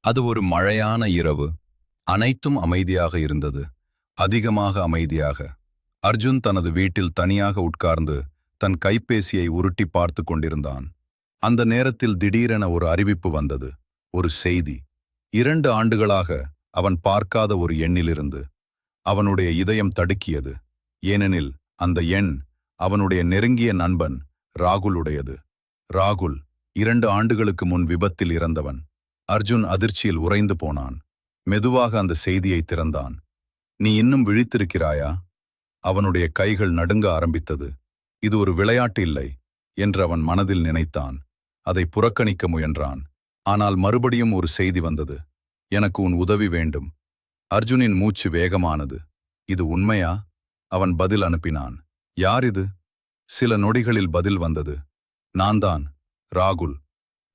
அது ஒரு மழையான இரவு. அனைத்தும் அமைதியாக இருந்தது. அதிகமாக அமைதியாக. அர்ஜுன் தனது வீட்டில் தனியாக உட்கார்ந்து தன் கைபேசியை உருட்டி பார்த்து கொண்டிருந்தான். அந்த நேரத்தில் திடீரென ஒரு அறிவிப்பு வந்தது. ஒரு செய்தி. 2 ஆண்டுகளாக அவன் பார்க்காத ஒரு எண்ணிலிருந்து. அவனுடைய இதயம் தடுக்கியது. ஏனெனில் அந்த எண் அவனுடைய நெருங்கிய நண்பன் ராகுலுடையது. ராகுல் 2 ஆண்டுகளுக்கு முன் விபத்தில் இறந்தவன். அர்ஜுன் அதிர்ச்சியில் உறைந்து போனான். மெதுவாக அந்த செய்தியை திறந்தான். நீ இன்னும் விழித்திருக்கிறாயா? அவனுடைய கைகள் நடுங்க ஆரம்பித்தது. இது ஒரு விளையாட்டு இல்லை என்று அவன் மனதில் நினைத்தான். அதை புறக்கணிக்க முயன்றான். ஆனால் மறுபடியும் ஒரு செய்தி வந்தது. எனக்கு உன் உதவி வேண்டும். அர்ஜுனின் மூச்சு வேகமானது. இது உண்மையா? அவன் பதில் அனுப்பினான். யார் இது? சில நொடிகளில் பதில் வந்தது. நான்தான், ராகுல்.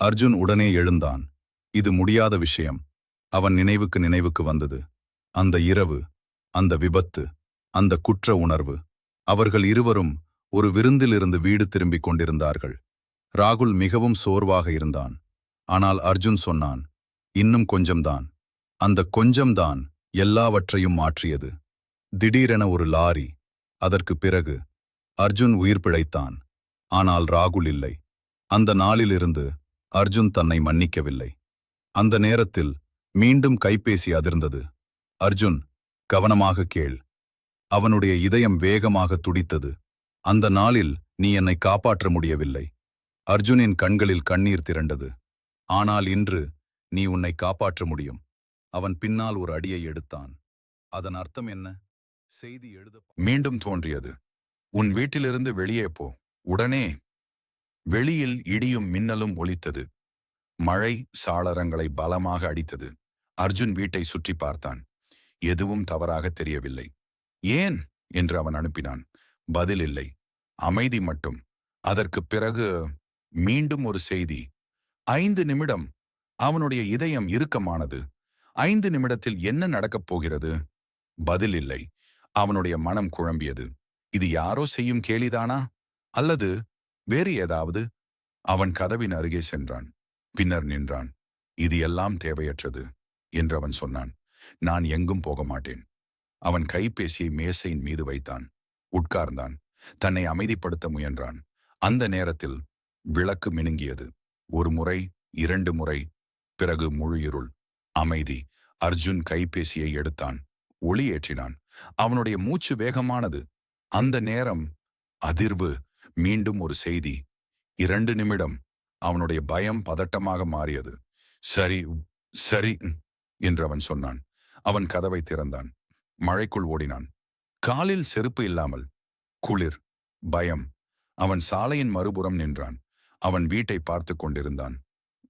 அர்ஜுன் உடனே எழுந்தான். இது முடியாத விஷயம். அவன் நினைவுக்கு வந்தது. அந்த இரவு, அந்த விபத்து, அந்த குற்ற உணர்வு. அவர்கள் இருவரும் ஒரு விருந்திலிருந்து வீடு திரும்பிக் கொண்டிருந்தார்கள். ராகுல் மிகவும் சோர்வாக இருந்தான். ஆனால் அர்ஜுன் சொன்னான், இன்னும் கொஞ்சம்தான். அந்த கொஞ்சம்தான் எல்லாவற்றையும் மாற்றியது. திடீரென ஒரு லாரி. அதற்கு பிறகு அர்ஜுன் உயிர் பிழைத்தான். ஆனால் ராகுல் இல்லை. அந்த நாளிலிருந்து அர்ஜுன் தன்னை மன்னிக்கவில்லை. அந்த நேரத்தில் மீண்டும் கைபேசி அதிர்ந்தது. அர்ஜுன், கவனமாக கேள். அவனுடைய இதயம் வேகமாக துடித்தது. அந்த நாளில் நீ என்னை காப்பாற்ற முடியவில்லை. அர்ஜுனின் கண்களில் கண்ணீர் திரண்டது. ஆனால் இன்று நீ உன்னை காப்பாற்ற முடியும். அவன் பின்னால் ஒரு அடியை எடுத்தான். அதன் அர்த்தம் என்ன? செய்தி எழுத மீண்டும் தோன்றியது. உன் வீட்டிலிருந்து வெளியே போ. உடனே. வெளியில் இடியும் மின்னலும் ஒலித்தது. மழை சாளரங்களை பலமாக அடித்தது. அர்ஜுன் வீட்டை சுற்றி பார்த்தான். எதுவும் தவறாக தெரியவில்லை. ஏன் என்று அவன் அனுப்பினான். பதில் இல்லை. அமைதி மட்டும். அதற்குப் பிறகு மீண்டும் ஒரு செய்தி. 5 நிமிடம். அவனுடைய இதயம் இறுக்கமானது. 5 நிமிடத்தில் என்ன நடக்கப் போகிறது? பதில் இல்லை. அவனுடைய மனம் குழம்பியது. இது யாரோ செய்யும் கேலிதானா? அல்லது வேறு ஏதாவது? அவன் கதவின் அருகே சென்றான். பின்னர் நின்றான். இது எல்லாம் தேவையற்றது என்று அவன் சொன்னான். நான் எங்கும் போக மாட்டேன். அவன் கைபேசியை மேசையின் மீது வைத்தான். உட்கார்ந்தான். தன்னை அமைதிப்படுத்த முயன்றான். அந்த நேரத்தில் விளக்கு மினுங்கியது. 1 முறை, 2 முறை, பிறகு முழு இருள். அமைதி. அர்ஜுன் கைபேசியை எடுத்தான். ஒளி ஏற்றினான். அவனுடைய மூச்சு வேகமானது. அந்த நேரம் அதிர்வு. மீண்டும் ஒரு செய்தி. 2 நிமிடம். அவனுடைய பயம் பதட்டமாக மாறியது. சரி சரி என்று அவன் சொன்னான். அவன் கதவை திறந்தான். மழைக்குள் ஓடினான். காலில் செருப்பு இல்லாமல். குளிர், பயம். அவன் சாலையின் மறுபுறம் நின்றான். அவன் வீட்டை பார்த்து கொண்டிருந்தான்.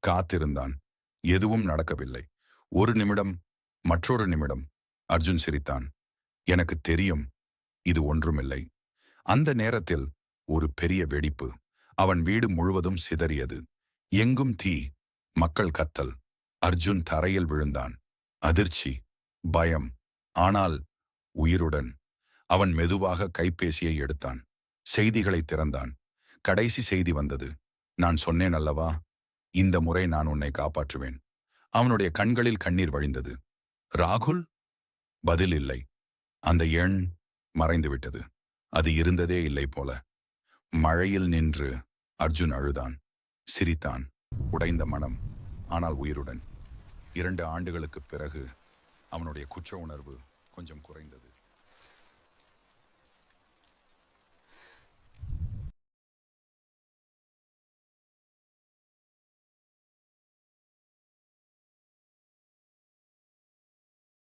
காத்திருந்தான். எதுவும் நடக்கவில்லை. 1 நிமிடம், மற்றொரு நிமிடம். அர்ஜுன் சிரித்தான். எனக்கு தெரியும், இது ஒன்றுமில்லை. அந்த நேரத்தில் ஒரு பெரிய வெடிப்பு. அவன் வீடு முழுவதும் சிதறியது. எங்கும் தீ, மக்கள் கத்தல். அர்ஜுன் தரையில் விழுந்தான். அதிர்ச்சி, பயம், ஆனால் உயிருடன். அவன் மெதுவாக கைபேசியை எடுத்தான். செய்திகளை திறந்தான். கடைசி செய்தி வந்தது. நான் சொன்னேன் அல்லவா, இந்த முறை நான் உன்னை காப்பாற்றுவேன். அவனுடைய கண்களில் கண்ணீர் வழிந்தது. ராகுல்? பதில் இல்லை. அந்த எண் மறைந்துவிட்டது. அது இருந்ததே இல்லை போல. மழையில் நின்று அர்ஜுன் அழுதான். சிரித்தான். உடைந்த மனம், ஆனால் உயிருடன். 2 ஆண்டுகளுக்குப் பிறகு அவனுடைய குற்ற உணர்வு கொஞ்சம் குறைந்தது.